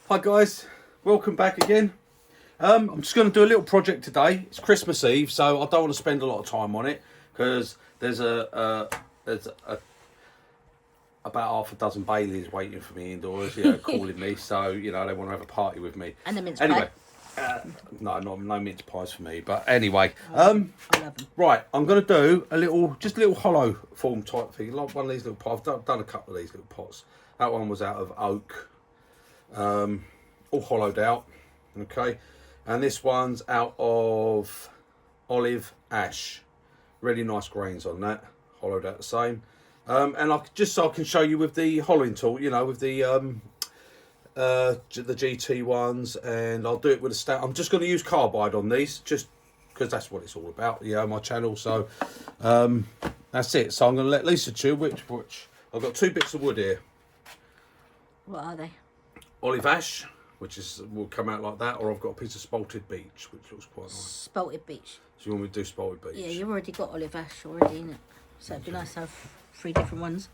Hi guys, welcome back again. I'm just going to do a little project today. It's Christmas Eve, so I don't want to spend a lot of time on it because there's about half a dozen Baileys waiting for me indoors, calling me. So they want to have a party with me. And the mince anyway, pie. no mince pies for me. But anyway, I love them. right, I'm going to do a little hollow form type thing, like one of these little pots. I've done a couple of these little pots. That one was out of oak. All hollowed out, okay, and this one's out of olive ash. Really nice grains on that, hollowed out the same. And just so I can show you with the hollowing tool, with the GT ones, and I'll do it with a stout. I'm just going to use carbide on these, just because that's what it's all about, my channel. So that's it. So I'm going to let Lisa chew which I've got 2 bits of wood here. What are they? Olive ash, which will come out like that, or I've got a piece of spalted beech, which looks quite nice. Spalted beech. So you want me to do spalted beech? Yeah, you've already got olive ash already in it, so it'd be nice to have 3 different ones.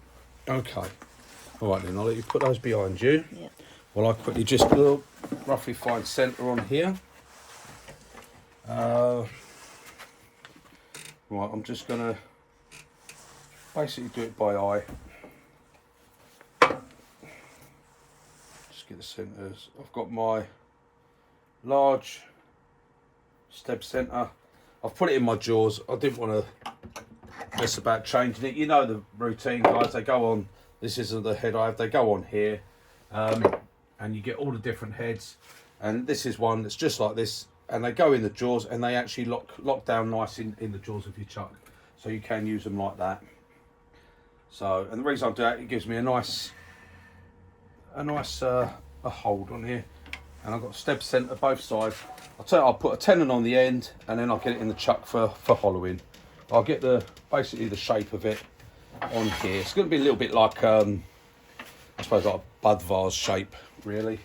Okay. All right then, I'll let you put those behind you. Yeah. Well, I quickly just roughly find centre on here. Right, I'm just gonna basically do it by eye. Get the centres. I've got my large stab centre. I've put it in my jaws. I didn't want to mess about changing it. You know the routine, guys. They go on. This isn't the head I have. They go on here, and you get all the different heads. And this is one that's just like this, and they go in the jaws, and they actually lock down nice in the jaws of your chuck. So you can use them like that. So, and the reason I do that, it gives me a nice a hold on here, and I've got stab centre both sides. I'll put a tenon on the end, and then I'll get it in the chuck for hollowing. I'll get basically the shape of it on here. It's going to be a little bit like I suppose like a bud vase shape, really,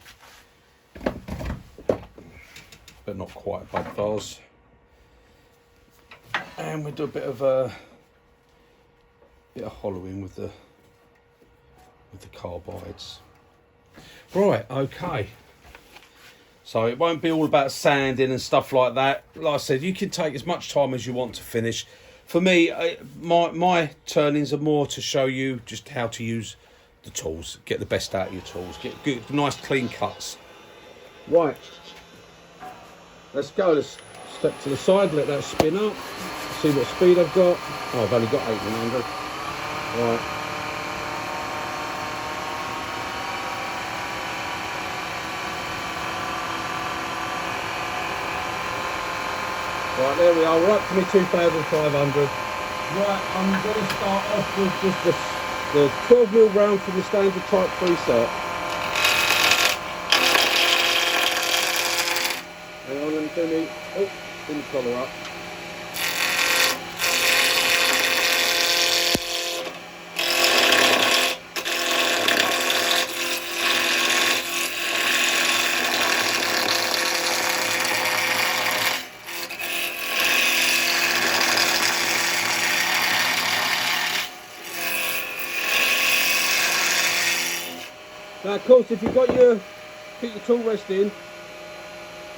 but not quite a bud vase. And we'll do a bit of hollowing with the carbides. Right, okay. So it won't be all about sanding and stuff like that. Like I said, you can take as much time as you want to finish. For me, my turnings are more to show you just how to use the tools, get the best out of your tools, get good, nice clean cuts. Right, let's go. Let's step to the side, let that spin up, see what speed I've got. Oh, I've only got 1800. Right. Right, there we are, we're up to me 2,500. Right, I'm going to start off with just the 12mm round from the standard type 3 set. Hang on, let me do the collar up. Now, of course, if you've got keep your tool rest in. Of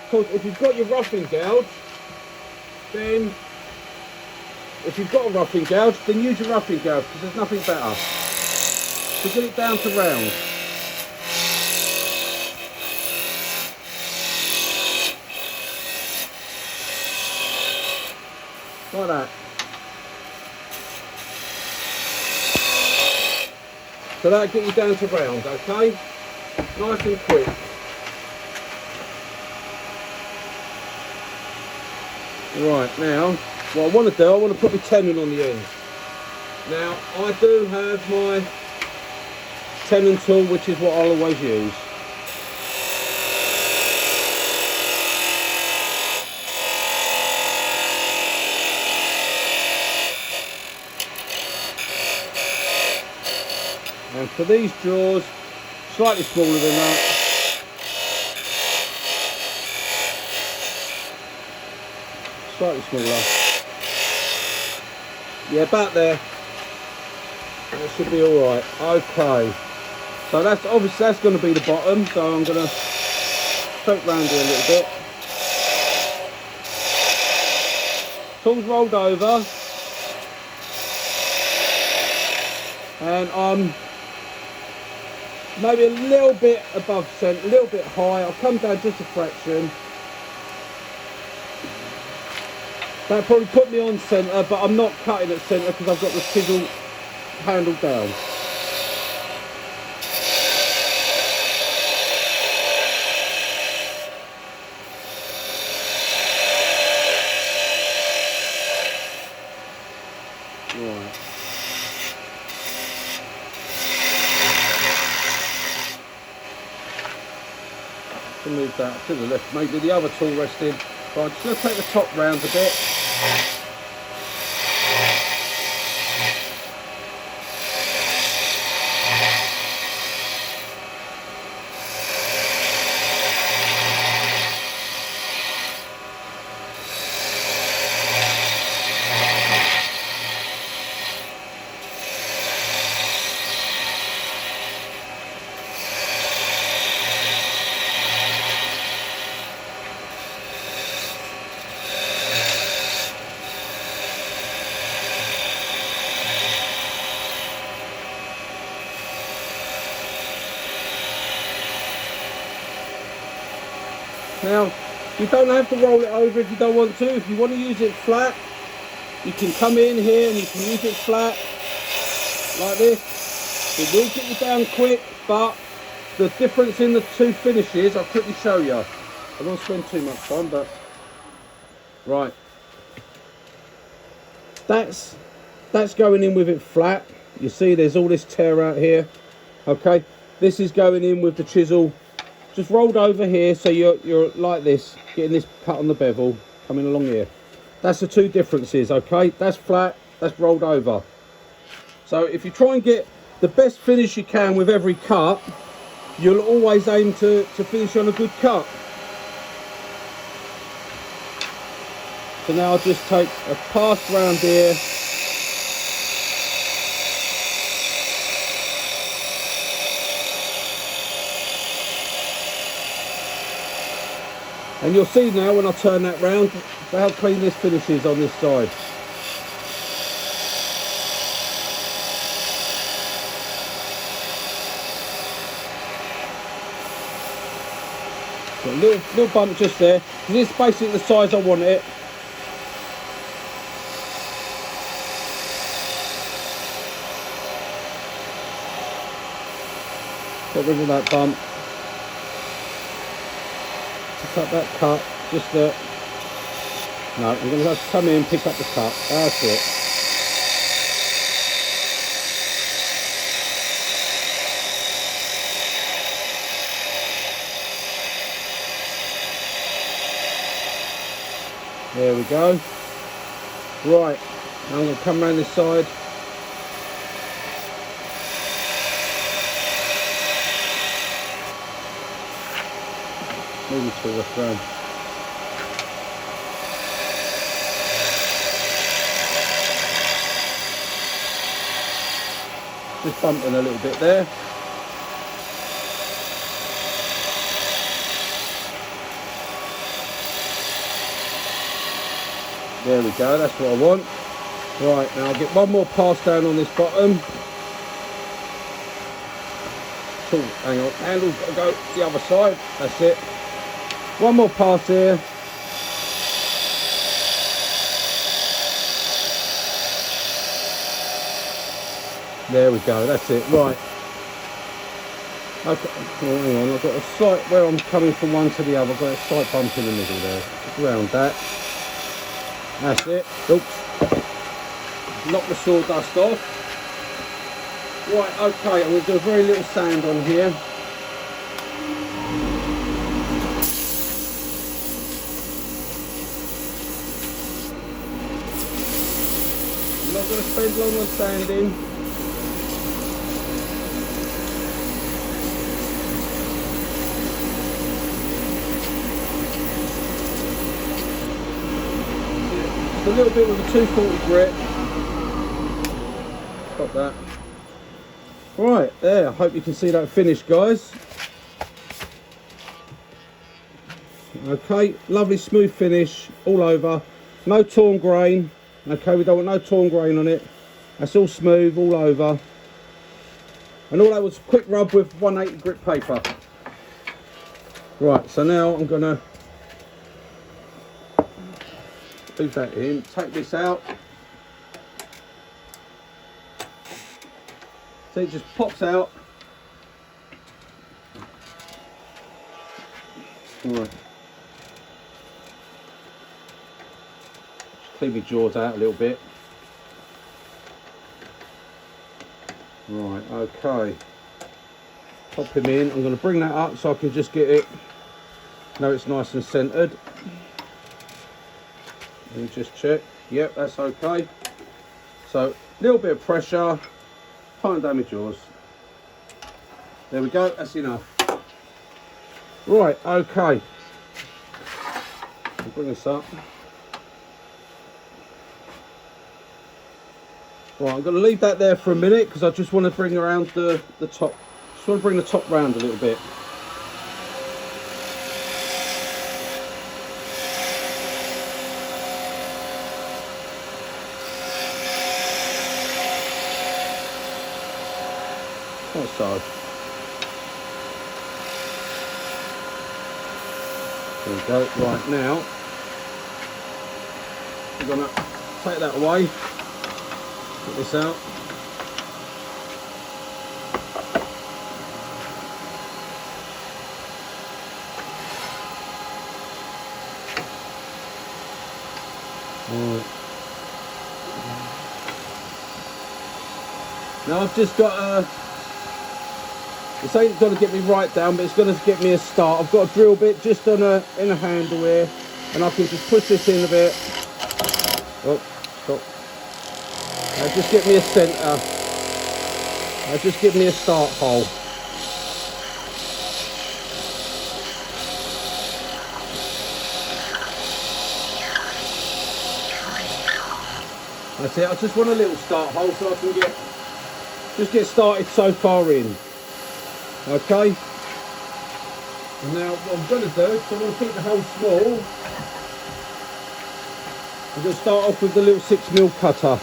course, if you've got your roughing gouge, then use your roughing gouge because there's nothing better. So get it down to round. Like that. So that'll get you down to round, okay? Nice and quick. Right, now, what I want to do, I want to put my tenon on the end. Now, I do have my tenon tool, which is what I'll always use. And for these jaws, slightly smaller than that. Slightly smaller. Yeah, about there. That should be alright. Okay. So that's obviously going to be the bottom. So I'm going to soak round here a little bit. Tool's rolled over. And I'm maybe a little bit above centre, a little bit high. I'll come down just a fraction. That probably put me on centre, but I'm not cutting at centre because I've got the chisel handle down. Right. To move that to the left, maybe the other tool resting. Right, I'm just going to take the top round a bit. Now, you don't have to roll it over if you don't want to. If you want to use it flat, you can come in here and you can use it flat, like this. It will get you down quick, but the difference in the two finishes, I'll quickly show you. I don't want to spend too much time, but... Right. That's going in with it flat. You see there's all this tear out here. Okay, this is going in with the chisel just rolled over here, so you're like this, getting this cut on the bevel, coming along here. That's the two differences, okay? That's flat, that's rolled over. So if you try and get the best finish you can with every cut, you'll always aim to finish on a good cut. So now I'll just take a pass round here. And you'll see now when I turn that round how clean this finishes on this side. Got a little bump just there. This is basically the size I want it. Get rid of that bump. Pick up that cut, just there. No, I'm going to have to come in and pick up the cut. That's it. There we go. Right, now I'm going to come around this side. Maybe to this round. Just bumping a little bit there. There we go, that's what I want. Right, now I'll get one more pass down on this bottom. Cool, hang on, handle's got to go the other side, that's it. One more pass here. There we go, that's it, right. Okay, oh, hang on, I've got a slight, where I'm coming from one to the other, I've got a slight bump in the middle there. Just around that. That's it. Oops. Knock the sawdust off. Right, okay, I'm going to do a very little sand on here. I'm not going to spend long on sanding. Just a little bit with a 240 grit. Got that. Right, there, I hope you can see that finish, guys. Okay, lovely smooth finish all over. No torn grain. Okay, we don't want no torn grain on it. That's all smooth all over. And all that was quick rub with 180 grit paper. Right, so now I'm gonna leave that in, take this out. So it just pops out. Right. Just clean my jaws out a little bit. Right, okay. Pop him in. I'm going to bring that up so I can just get it. Now it's nice and centered. Let me just check. Yep, that's okay. So, a little bit of pressure. Can't damage yours. There we go. That's enough. Right, okay. I'll bring this up. Right, I'm going to leave that there for a minute because I just want to bring around the top. Just want to bring the top round a little bit. Like so. There we go. Right, now I'm going to take that away. Get this out. Right. Now I've just got this ain't going to get me right down, but it's going to get me a start. I've got a drill bit just on in a handle here, and I can just push this in a bit. Oh, stop. Just get me a centre. Just give me a start hole. That's it. I just want a little start hole so I can get started so far in. Okay. And now what I'm going to do, so I'm going to keep the hole small. I'm going to start off with the little 6mm cutter.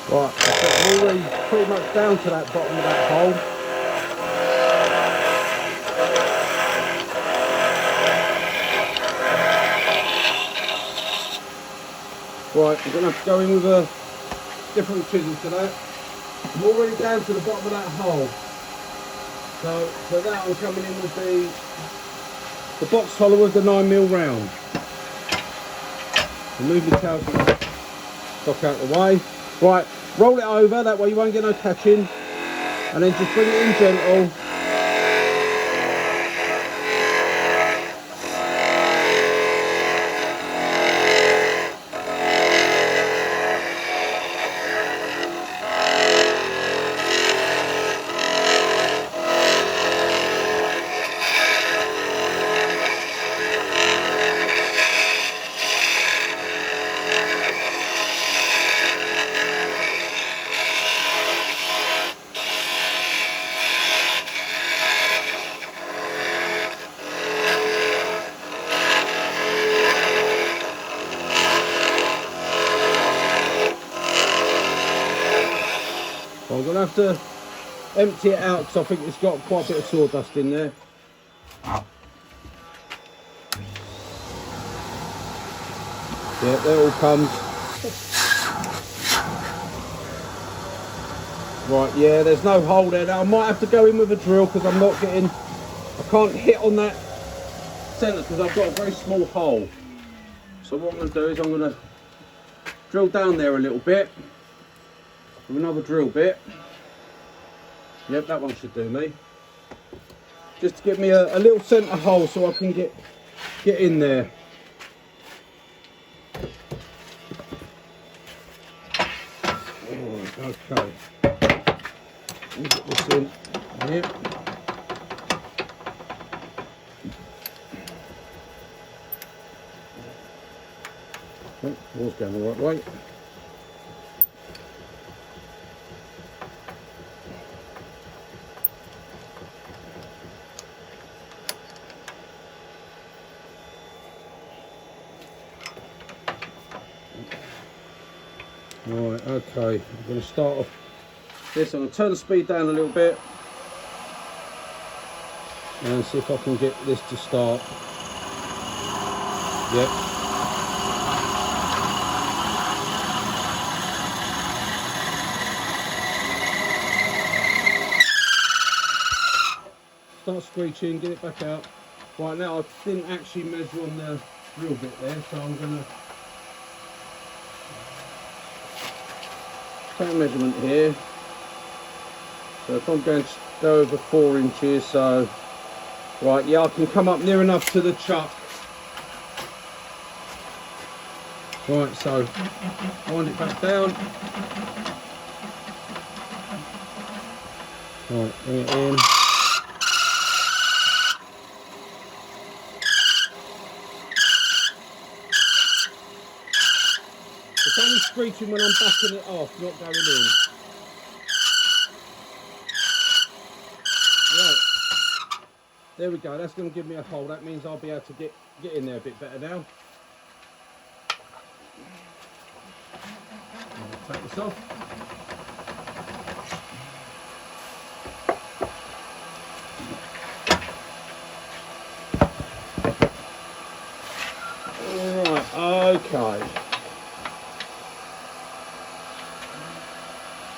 Right, I'm already pretty much down to that bottom of that hole. Right, I'm going to have to go in with a different chisel to that. I'm already down to the bottom of that hole. So for that I'm coming in with the box hollow with the 9mm round. Remove the calcium stock out of the way. Right, roll it over, that way you won't get no catching. And then just bring it in gentle. have to empty it out because I think it's got quite a bit of sawdust in there. Yeah, there it all comes. Right, yeah, there's no hole there now. I might have to go in with a drill because I'm not getting, I can't hit on that centre because I've got a very small hole. So what I'm going to do is I'm going to drill down there a little bit with another drill bit. Yep, that one should do me. Just to give me a little centre hole so I can get in there. Oh, okay. Let me get this in here. Oh, ball's going the right way. Right, okay, I'm going to start off this. I'm going to turn the speed down a little bit and see if I can get this to start. Yep. Start screeching, get it back out. Right, now I didn't actually measure on the drill bit there, so I'm going to take a measurement here. So if I'm going to go over 4 inches, so right, yeah, I can come up near enough to the chuck. Right, so wind it back down. Right, bring it in. It's only screeching when I'm backing it off, not going in. Right, there we go. That's going to give me a hole. That means I'll be able to get in there a bit better now. I'll take this off. Right, okay.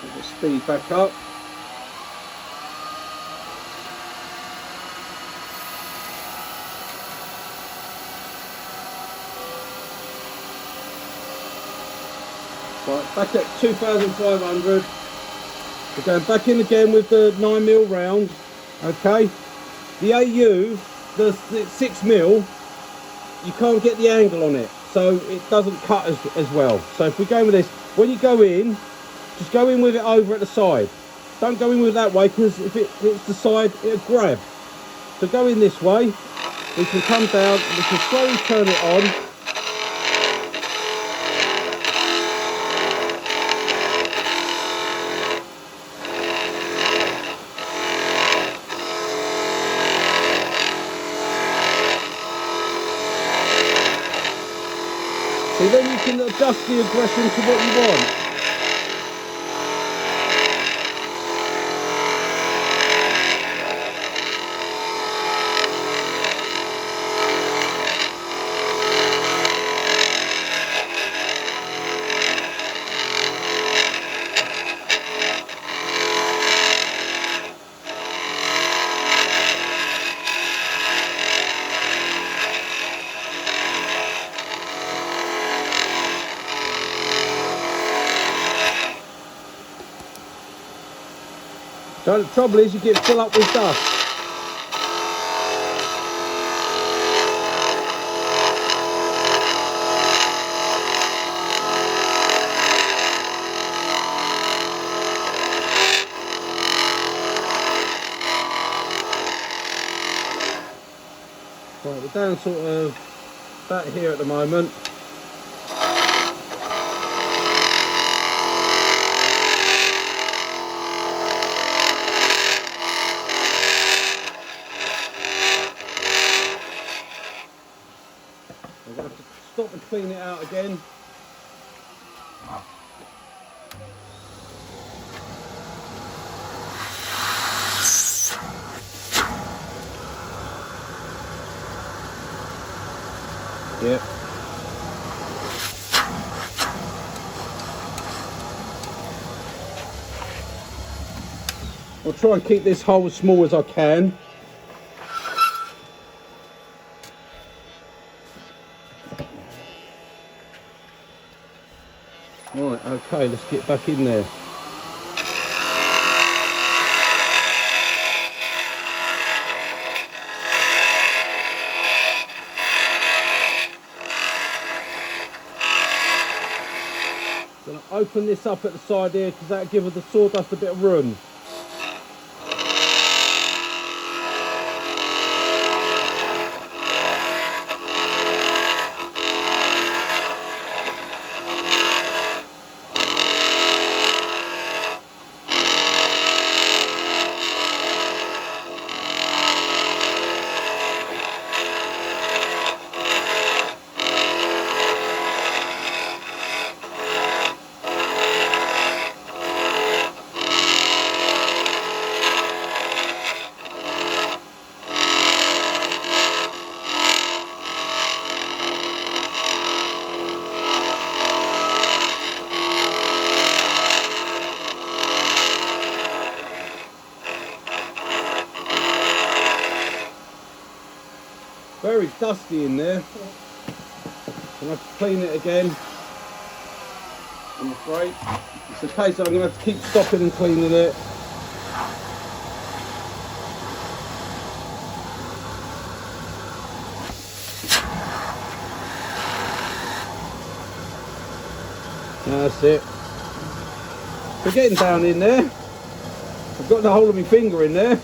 Get the speed back up. Right, back at 2,500. We're going back in again with the 9mm round. Okay. The AU, the 6mm, you can't get the angle on it, so it doesn't cut as well. So if we go with this, when you go in, just go in with it over at the side. Don't go in with it that way, because if it hits the side, it'll grab. So go in this way. We can come down, we can slowly turn it on. So then you can adjust the aggression to what you want. So the trouble is you get filled up with dust. Right, we're down sort of about here at the moment. I'm going to have to stop and clean it out again. Yeah. I'll try and keep this hole as small as I can. Right, okay, let's get back in there. Gonna open this up at the side here because that'll give the sawdust a bit of room. Very dusty in there. I'll have to clean it again, I'm afraid. It's a case that I'm going to have to keep stopping and cleaning it. That's it. We're getting down in there. I've got the whole of my finger in there.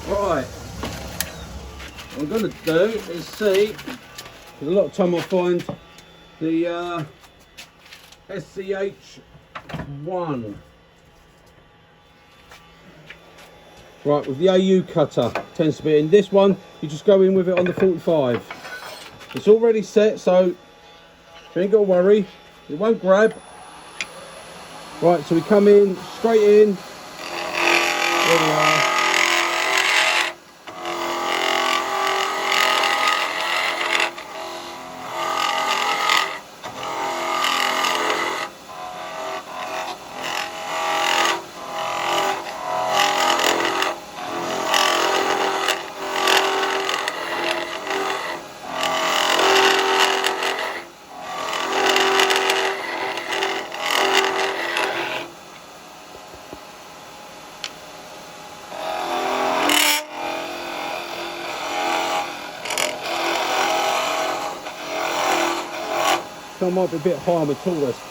Right. What I'm going to do is see, a lot of time I find the SCH1. Right, with the AU cutter, tends to be in this one, you just go in with it on the 45. It's already set, so you ain't got to worry, it won't grab. Right, so we come in, straight in, there we are. So I might be a bit high on the tallest.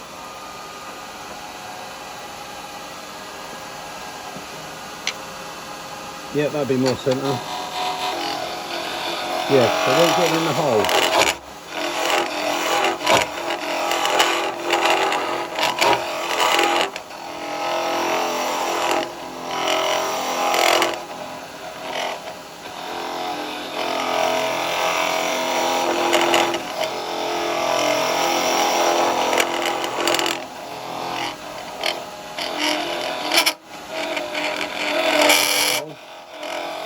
Yeah, that'd be more centre. Yeah, so I won't get in the hole.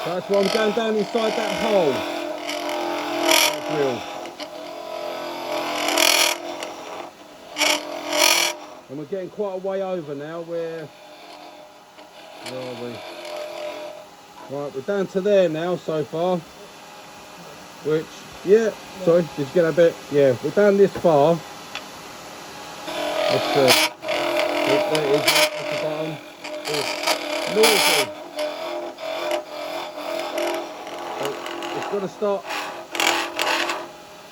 That's why I'm going down inside that hole. Drill. And we're getting quite a way over now. Where are we? Right, we're down to there now so far. Which, yeah, sorry, did you get a bit? Yeah, we're down this far. That's there it is, at the bottom. It's noisy. It's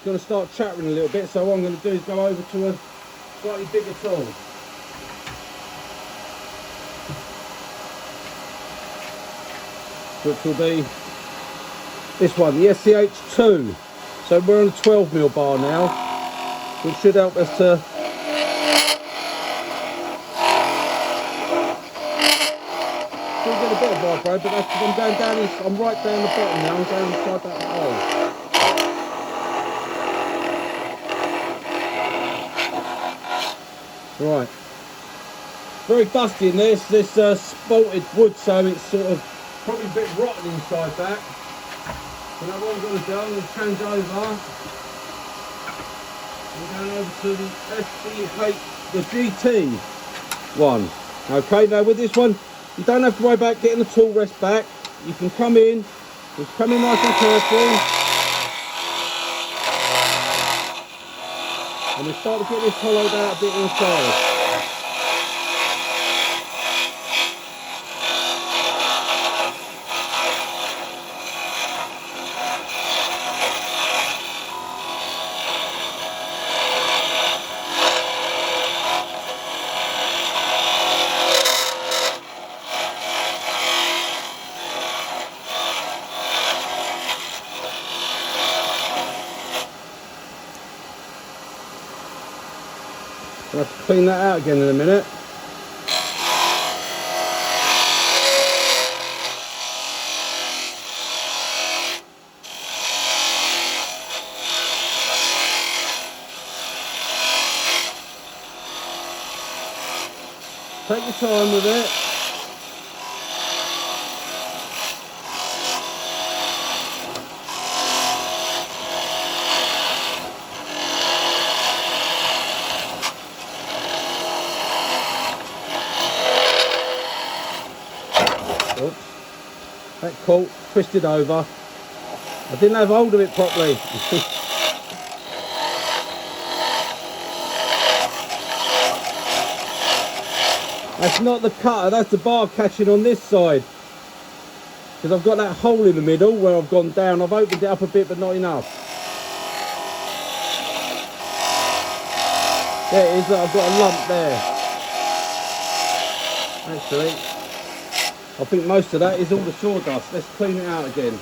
going to start chattering a little bit, so what I'm going to do is go over to a slightly bigger tool. Which will be this one, the SCH2. So we're on a 12mm bar now, which should help us to still get a bit of vibro, but that's because I'm going down this, I'm right down the bottom now, I'm going inside that hole. Right. Very dusty in there. It's this spalted wood, so it's sort of probably a bit rotten inside that. So now what I'm going to do, I'm going to change over. I'm going over to the SCH, the GT one. Okay, now with this one, you don't have to worry about getting the tool rest back. You can come in, just come in nice and careful. And we start to get this hollowed out a bit inside. I'll have to clean that out again in a minute. Take your time with it. Oops. That caught, twisted over. I didn't have hold of it properly. That's not the cutter, that's the bar catching on this side. Because I've got that hole in the middle where I've gone down. I've opened it up a bit, but not enough. There it is, look, I've got a lump there. Actually, I think most of that is all the sawdust. Let's clean it out again.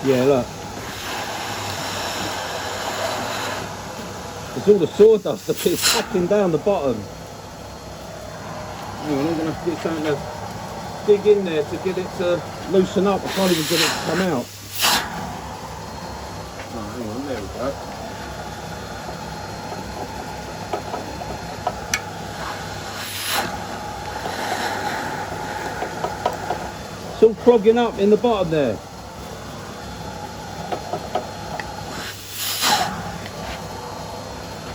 Yeah, look. It's all the sawdust that is packing down the bottom. Hang on, I'm going to have to get something to dig in there to get it to loosen up. I can't even get it to come out. Oh, hang on, there we go. It's all clogging up in the bottom there.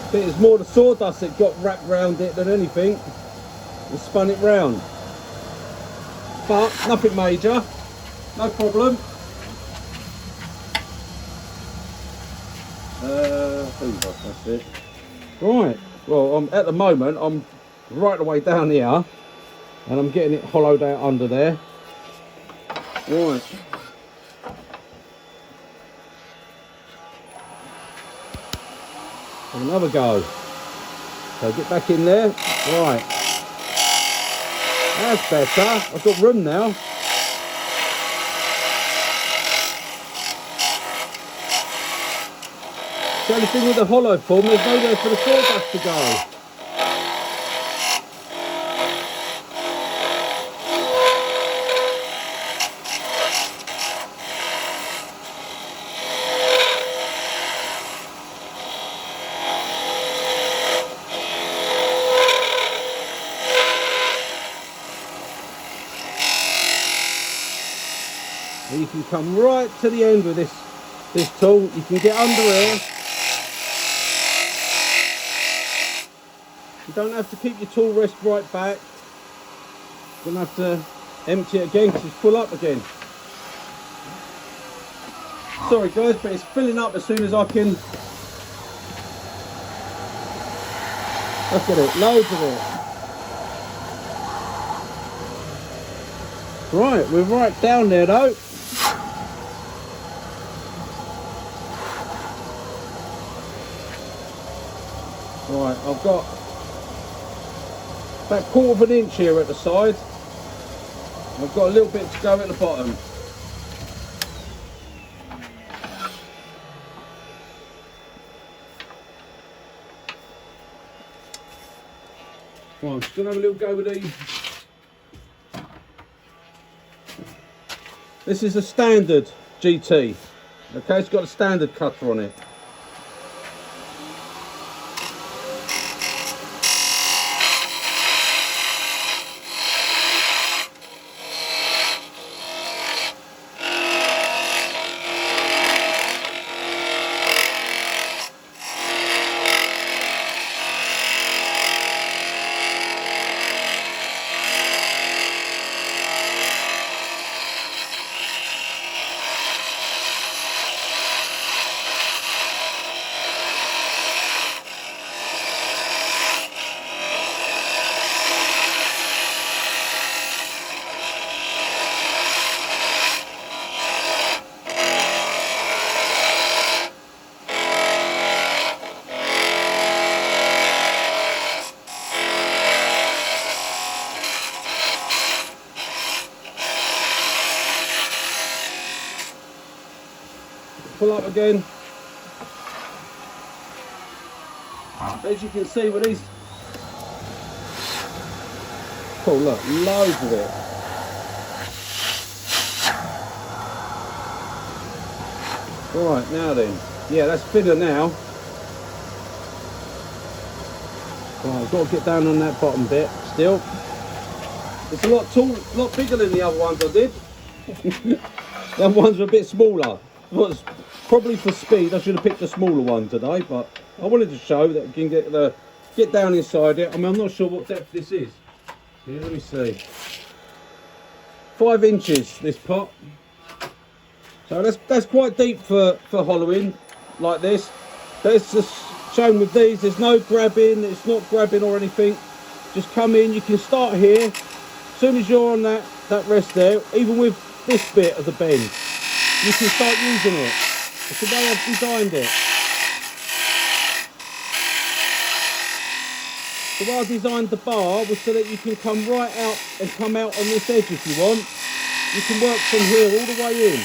I think it's more the sawdust that got wrapped around it than anything and spun it round. But nothing major, no problem. That's it. Right, well, at the moment I'm right the way down here and I'm getting it hollowed out under there. Right. Have another go. So get back in there. Right. That's better. I've got room now. The only thing with the hollow form, there's nowhere for the sawdust to go. And you can come right to the end with this tool. You can get under here. You don't have to keep your tool rest right back. You're going to have to empty it again because it's full up again. Sorry guys, but it's filling up as soon as I can. Look at it, loads of it. Right, we're right down there though. Right, I've got about 1/4 inch here at the side. I've got a little bit to go at the bottom. Right, I'm just going to have a little go with these. This is a standard GT. Okay, it's got a standard cutter on it. pull up again. As you can see with these, oh look, loads of it. Right, now then, yeah, that's thinner now. Right, I've got to get down on that bottom bit still. It's a lot bigger than the other ones I did. The other ones are a bit smaller. Probably for speed, I should have picked a smaller one today, but I wanted to show that you can get down inside it. I mean, I'm not sure what depth this is. Here, let me see. 5 inches, this pot. So that's quite deep for hollowing like this. That's just shown with these. There's no grabbing. It's not grabbing or anything. Just come in. You can start here. As soon as you're on that rest there, even with this bit of the bend, you can start using it. It's the way I've designed it. The way I designed the bar was so that you can come right out and come out on this edge if you want. You can work from here all the way in.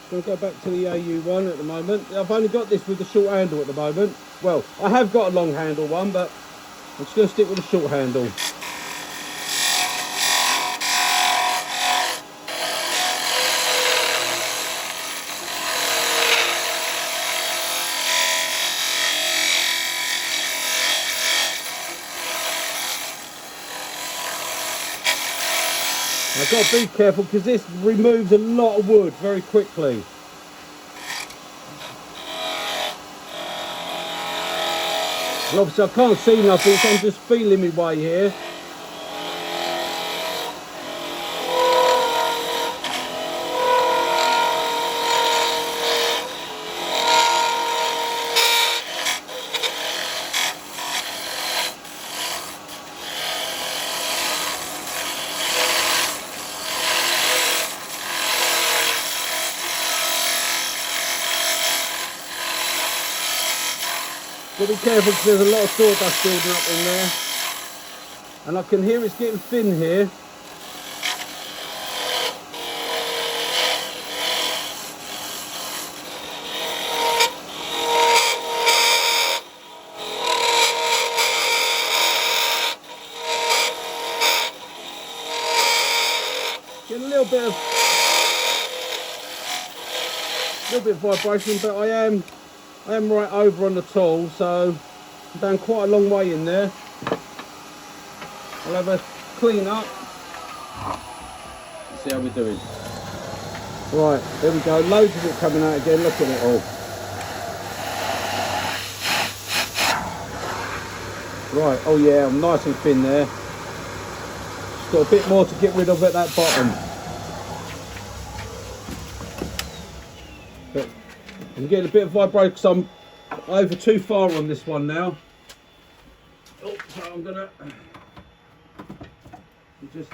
I'm going to go back to the AU one at the moment. I've only got this with the short handle at the moment. Well, I have got a long handle one, but I'm just going to stick with the short handle. I've got to be careful because this removes a lot of wood very quickly. And obviously I can't see nothing, so I'm just feeling my way here. Got to be careful because there's a lot of sawdust building up in there. And I can hear it's getting thin here. Getting a little bit of vibration, but I am right over on the tool, so I'm down quite a long way in there. I'll have a clean up. Let's see how we're doing. Right, there we go. Loads of it coming out again. Look at it all. Right, oh yeah, I'm nice and thin there. Just got a bit more to get rid of at that bottom. But I'm getting a bit of vibration because I'm over too far on this one now. Oh, so I'm gonna just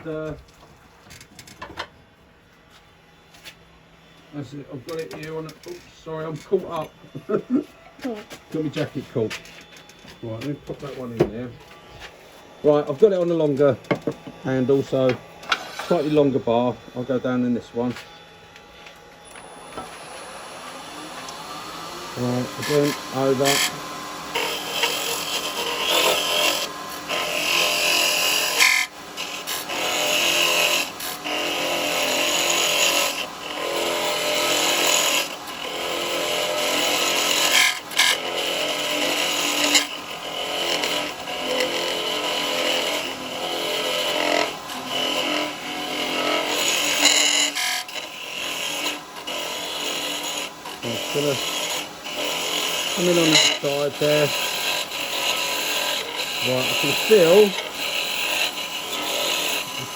that's it. I've got it here on it. Oops, sorry, I'm caught up. Got my jacket caught. Right, let me pop that one in there. Right, I've got it on a longer handle, so slightly longer bar. I'll go down in this one. Right, again, over. Just gonna come in on that side there. Right, I can feel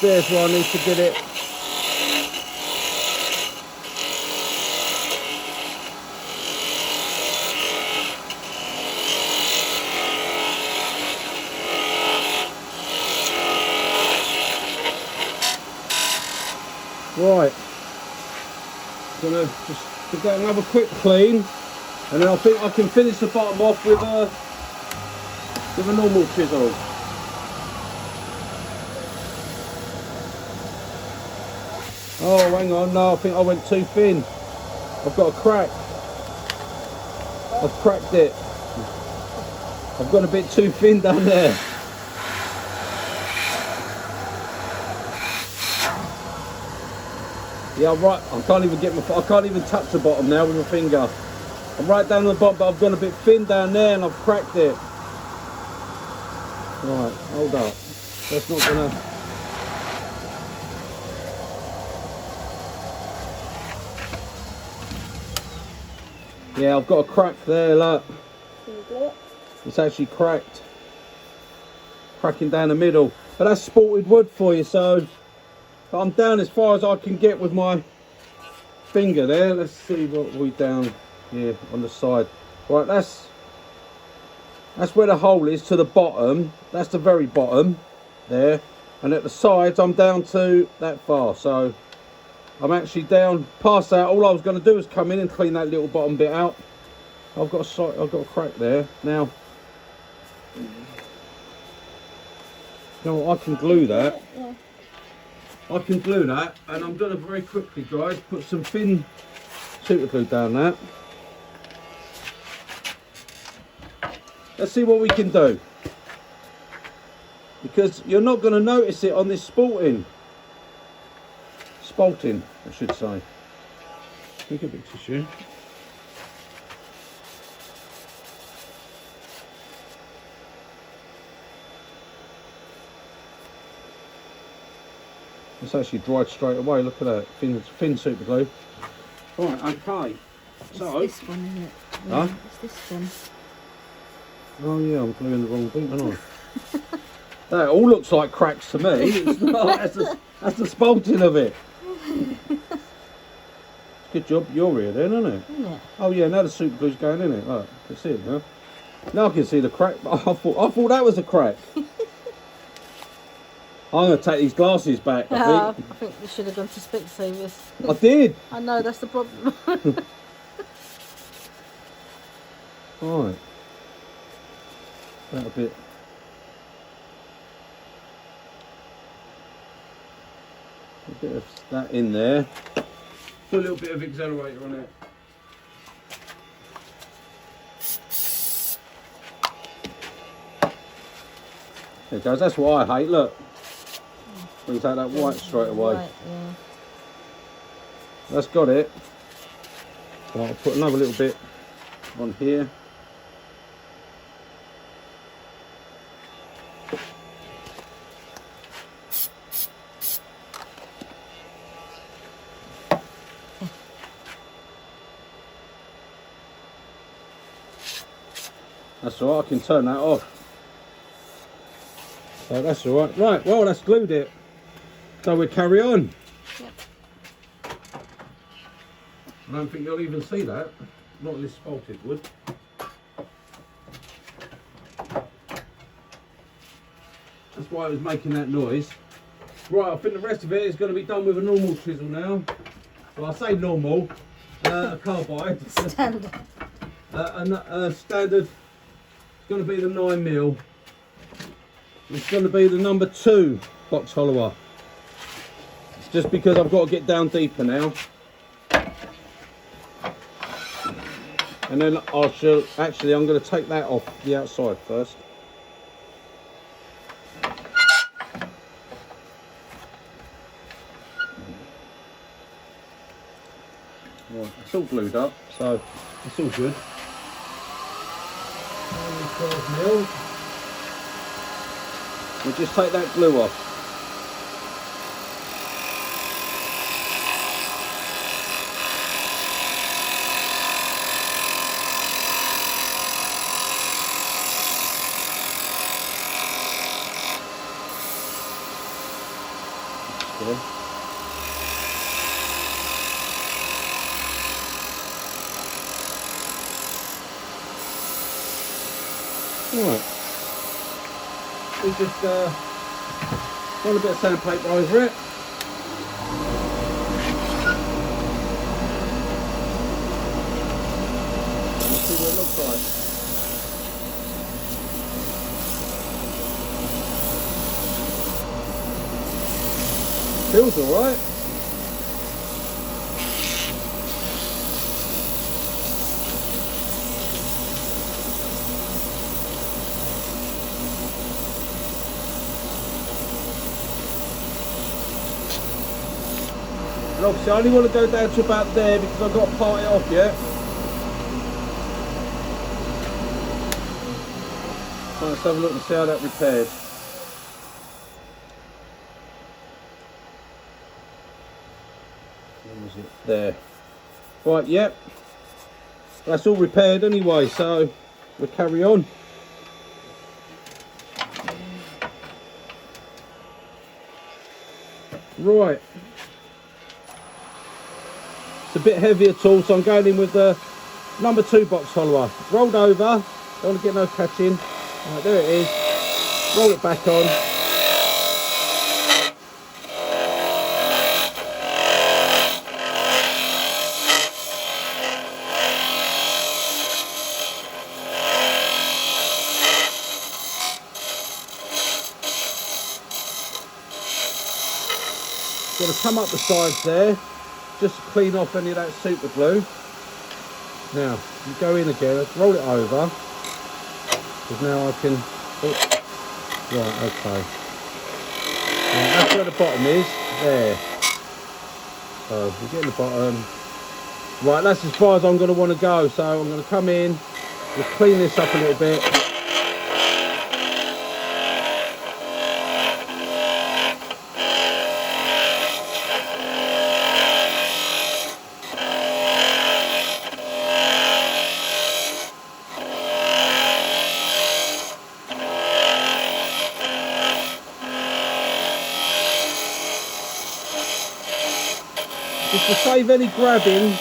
there's where I need to get it. Right. Gonna just get another quick clean, and then I think I can finish the bottom off with a normal chisel. Oh, hang on, no, I think I went too thin. I've got a crack. I've cracked it. I've gone a bit too thin down there. Yeah, I'm right. I can't even touch the bottom now with my finger. I'm right down the bottom, but I've gone a bit thin down there and I've cracked it. Right, hold up. That's not gonna. Yeah, I've got a crack there, look. It's actually cracked. Cracking down the middle. But that's sported wood for you, so I'm down as far as I can get with my finger there. Let's see what we down here on the side. Right, that's where the hole is to the bottom. That's the very bottom there. And at the sides, I'm down to that far. So I'm actually down past that. All I was going to do is come in and clean that little bottom bit out. I've got a crack there. Now, you know what, I can glue that. I can glue that, and I'm going to very quickly, guys, put some thin super glue down that. Let's see what we can do. Because you're not going to notice it on this spalting, I should say. Take a bit of tissue. It's actually dried straight away. Look at that thin super glue. Right, okay. So it's this one, isn't it? Huh? It's this one. Oh yeah, I'm gluing the wrong thing, aren't I? That all looks like cracks to me. It's not. That's the spalting of it. Good job you're here then, isn't it? Yeah. Oh yeah, now the super glue's going in it. Look, I can see it now. Now I can see the crack. I thought that was a crack. I'm going to take these glasses back, I think. I think we should have gone to Specsavers. I did. I know, that's the problem. Right. That a bit. A bit of that in there. Put a little bit of accelerator on it. There it goes. That's what I hate. Look. Brings out that white straight away. Right, yeah. That's got it. So I'll put another little bit on here. That's all right, I can turn that off. So that's all right. Right, well, that's glued it. So we'll carry on. Yep. I don't think you'll even see that. Not this spalted wood. That's why it was making that noise. Right, I think the rest of it is going to be done with a normal chisel now. Well, I say normal, a carbide. Standard. Standard. It's going to be the 9mm. It's going to be the number 2 box hollower. It's just because I've got to get down deeper now. And then I shall, actually I'm going to take that off the outside first. Right, it's all glued up, so it's all good. 12mm. We'll just take that glue off. Okay. Right. We just run a bit of sandpaper over it. Right. Feels alright. And obviously I only want to go down to about there because I've got to part it off yet. So let's have a look and see how that repaired. Where was it? There. Right, yep. That's all repaired anyway, so we'll carry on. Right. It's a bit heavier tool, so I'm going in with the number 2 box follower. Rolled over, don't want to get no catching. Right, there it is. Roll it back on. Got to come up the sides there, just to clean off any of that super glue. Now, you go in again, let's roll it over, because now I can, right, okay. Right, that's where the bottom is, there. So, we're getting the bottom. Right, that's as far as I'm going to want to go, so I'm going to come in, just clean this up a little bit. Just to save any grabbing,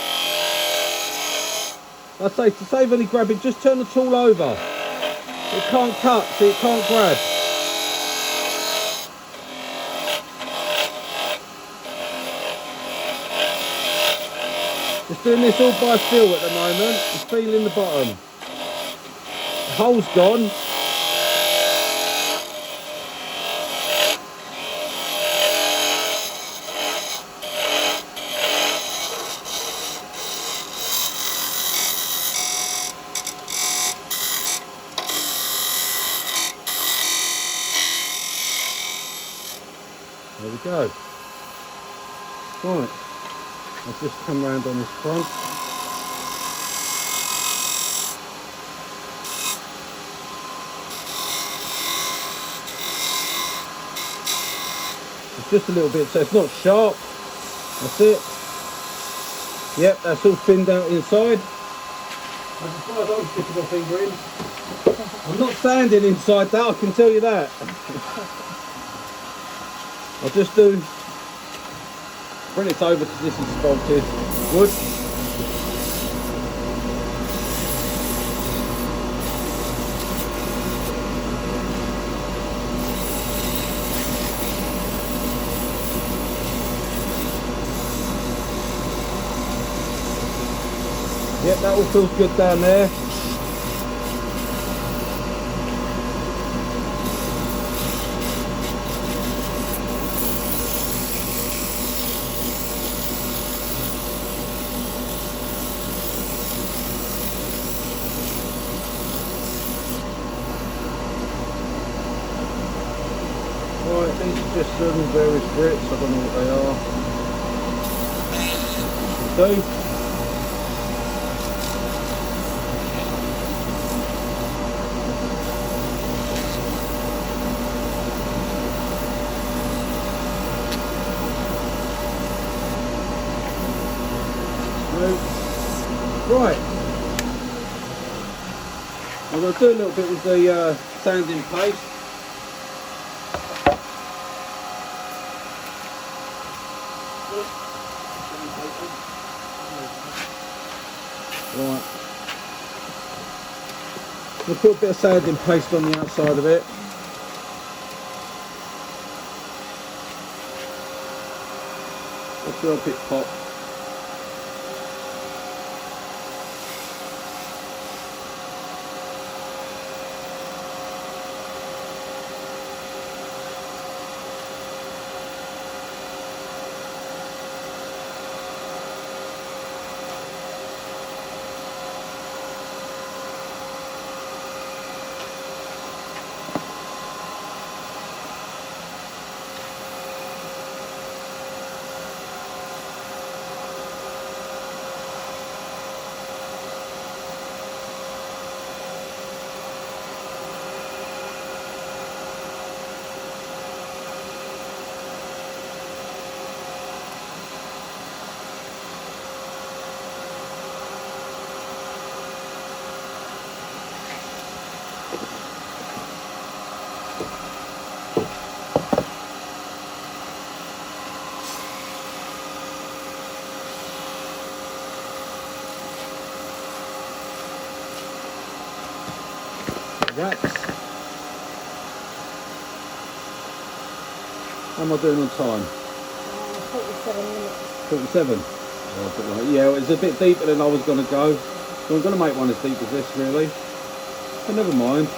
I say to save any grabbing, just turn the tool over. It can't cut, so it can't grab. Just doing this all by feel at the moment, and feeling the bottom. The hole's gone. There we go. Right, I'll just come round on this front. It's just a little bit, so it's not sharp. That's it. Yep, that's all thinned out inside. And as far as I'm sticking my finger in, I'm not sanding inside that, I can tell you that. I'll just bring it over because this is spalted wood. Yep, that all feels good down there. Right, these are just some various grits, I don't know what they are. So, right, I'm going to do a little bit with the sanding paste. Right, we'll put a bit of sanding paste on the outside of it. Let's help it pop. wax. How am I doing on time? 47 minutes. 47. Oh, a bit like, yeah, it was a bit deeper than I was going to go. So I'm going to make one as deep as this, really. But never mind.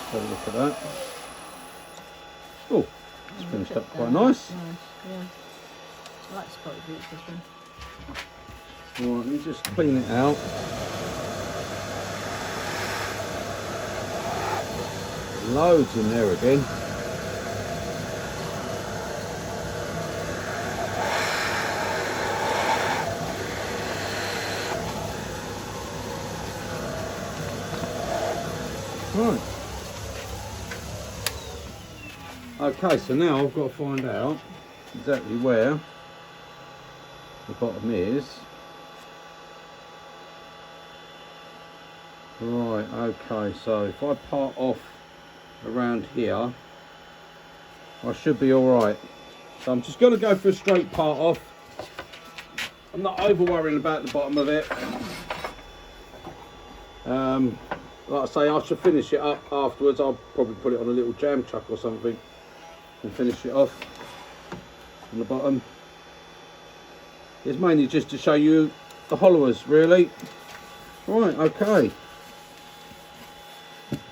Have a look at that. Oh, it's finished up quite nice. Yeah. I like spotted roots this one. Right, let me just clean it out. Loads in there again. Right. Okay, so now I've got to find out exactly where the bottom is. Right, okay, so if I part off around here, I should be alright. So I'm just going to go for a straight part off. I'm not over worrying about the bottom of it. Like I say, I should finish it up afterwards. I'll probably put it on a little jam chuck or something and finish it off on the bottom. It's mainly just to show you the hollowers, really. Right, okay. Let's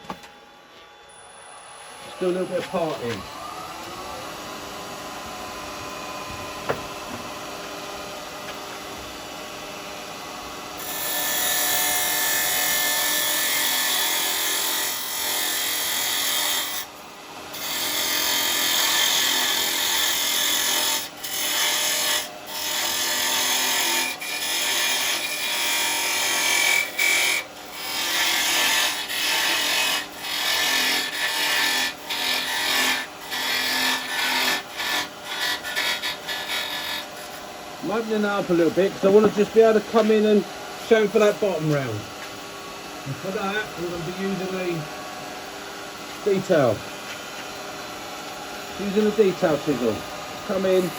do a little bit of parting. I'm opening that up a little bit because I want to just be able to come in and show for that bottom round. And for that, I'm going to be using a detail. Using a detail chisel. Come in.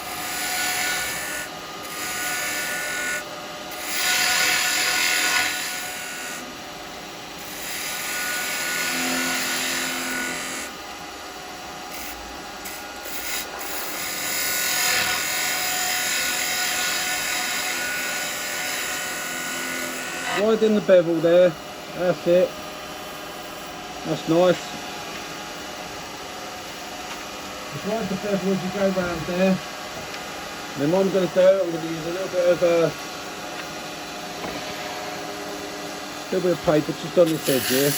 Widen the bevel there, that's it, that's nice. Just widen the bevel as you go round there. And then what I'm going to do, I'm going to use a little bit of paper just on this edge here.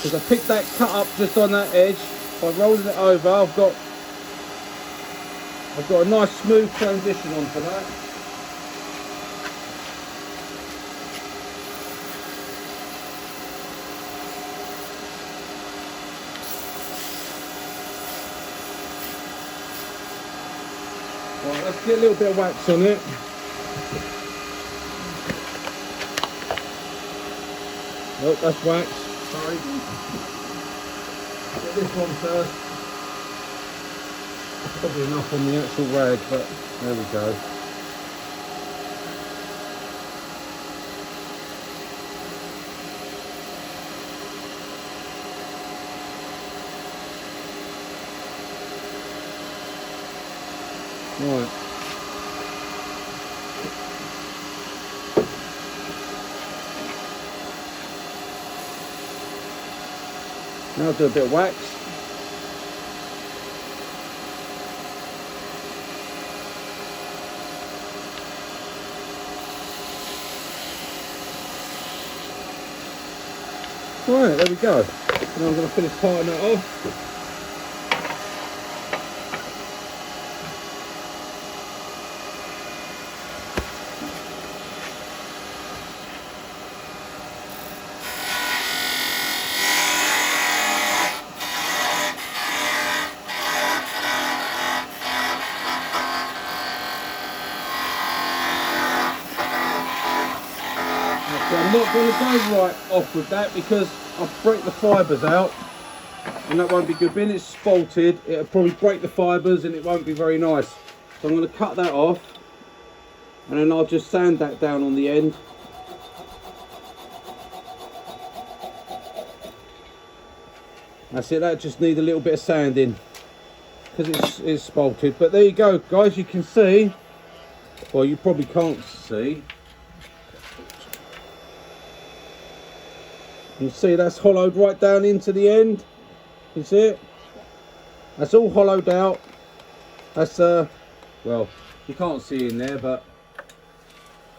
Because I picked that cut up just on that edge, by rolling it over, I've got a nice smooth transition onto that. Right, let's get a little bit of wax on it. Nope, that's wax. Sorry. Get this one first. That's probably enough on the actual rag, but there we go. Right. Now I'll do a bit of wax. Right, there we go. Now I'm going to finish parting that off. going to go right off with that because I'll break the fibres out and that won't be good. Being it's spalted, it'll probably break the fibres and it won't be very nice. So I'm going to cut that off and then I'll just sand that down on the end. That's it, that just needs a little bit of sanding because it's spalted. But there you go, guys, you can see, well, you probably can't see. You see that's hollowed right down into the end. You see it? That's all hollowed out. That's well, you can't see in there, but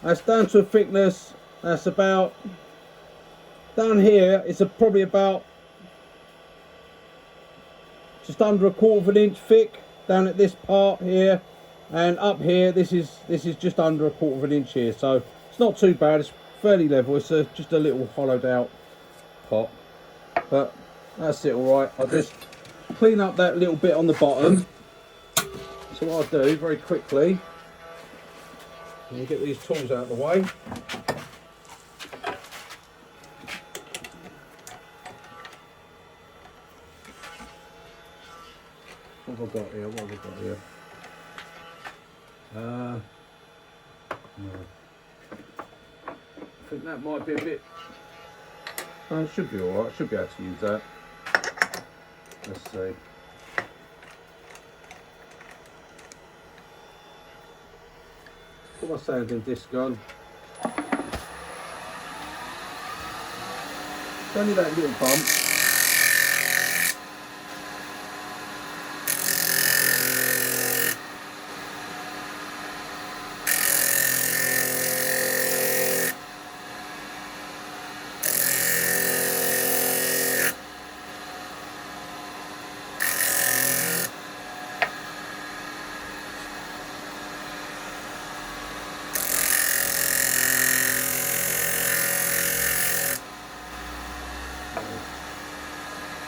that's down to a thickness. That's about down here. It's probably about just under 1/4 of an inch thick down at this part here, and up here this is just under 1/4 of an inch here. So it's not too bad. It's fairly level. It's just a little hollowed out pot, but that's it. All right, I'll just clean up that little bit on the bottom. So what I'll do very quickly, let me get these tools out of the way. What have I got here? What have I got here? No. I think that might be a bit. Oh, it should be all right. Should be able to use that. Let's see. Put my sanding disc on. It's only that little bump.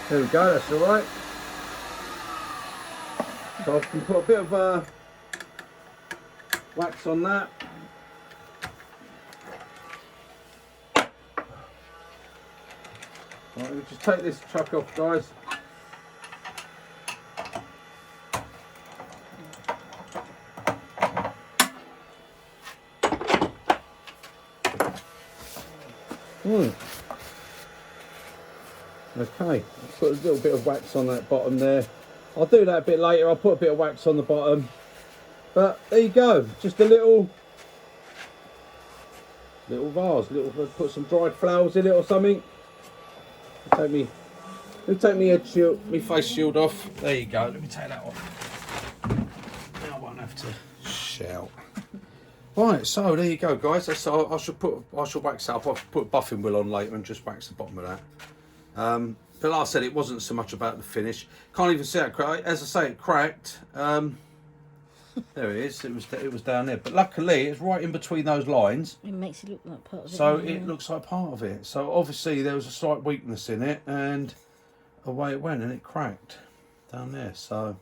There we go, that's alright. So I can put a bit of wax on that. Right, let me just take this chuck off, guys. Okay, put a little bit of wax on that bottom there. I'll do that a bit later. I'll put a bit of wax on the bottom. But there you go, just a little vase. Put some dried flowers in it or something. Let me take my head shield, my face shield off. There you go. Let me take that off. Now I won't have to shout. Right, so there you go, guys. I shall wax that up. I'll put a buffing wheel on later and just wax the bottom of that. But like I said, it wasn't so much about the finish. Can't even see it crack. As I say, it cracked. There it is. It was down there. But luckily, it's right in between those lines. It makes it look like part of it. So it looks like part of it. So obviously there was a slight weakness in it, and away it went, and it cracked down there. So,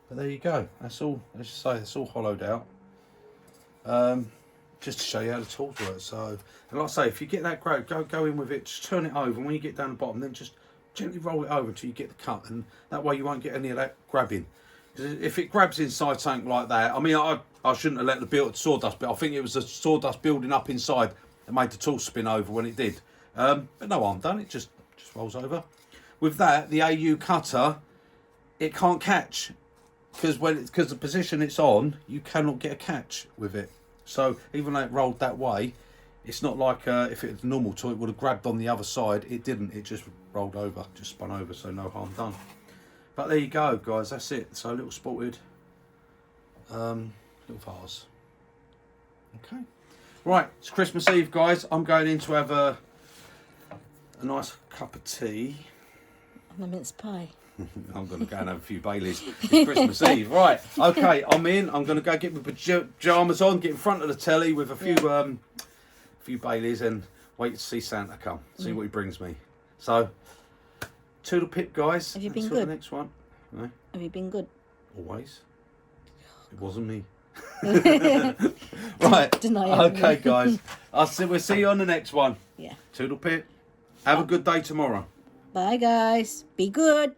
but there you go. That's all. As you say, it's all hollowed out. Just to show you how the tools work. So, and like I say, if you get that grout, go in with it. Just turn it over, and when you get down the bottom, then just gently roll it over until you get the cut, and that way you won't get any of that grabbing. Because if it grabs inside something like that, I mean, I shouldn't have let the sawdust, but I think it was the sawdust building up inside that made the tool spin over when it did. But no harm done. It just rolls over. With that, the AU cutter, it can't catch because the position it's on, you cannot get a catch with it. So even though it rolled that way, it's not like if it was a normal tool, it would have grabbed on the other side. It didn't. It just rolled over, just spun over. So no harm done. But there you go, guys. That's it. So a little sported little vase. Okay. Right. It's Christmas Eve, guys. I'm going in to have a nice cup of tea. And a mince pie. I'm going to go and have a few Baileys. It's Christmas Eve. Right, okay, I'm in. I'm going to go get my pyjamas on, get in front of the telly with a few Baileys and wait to see Santa come, see what he brings me. So, toodle pip, guys. Have you been Until good? The next one. No? Have you been good? Always. It wasn't me. Right, okay, guys. We'll see you on the next one. Yeah. Toodle pip. Have a good day tomorrow. Bye, guys. Be good.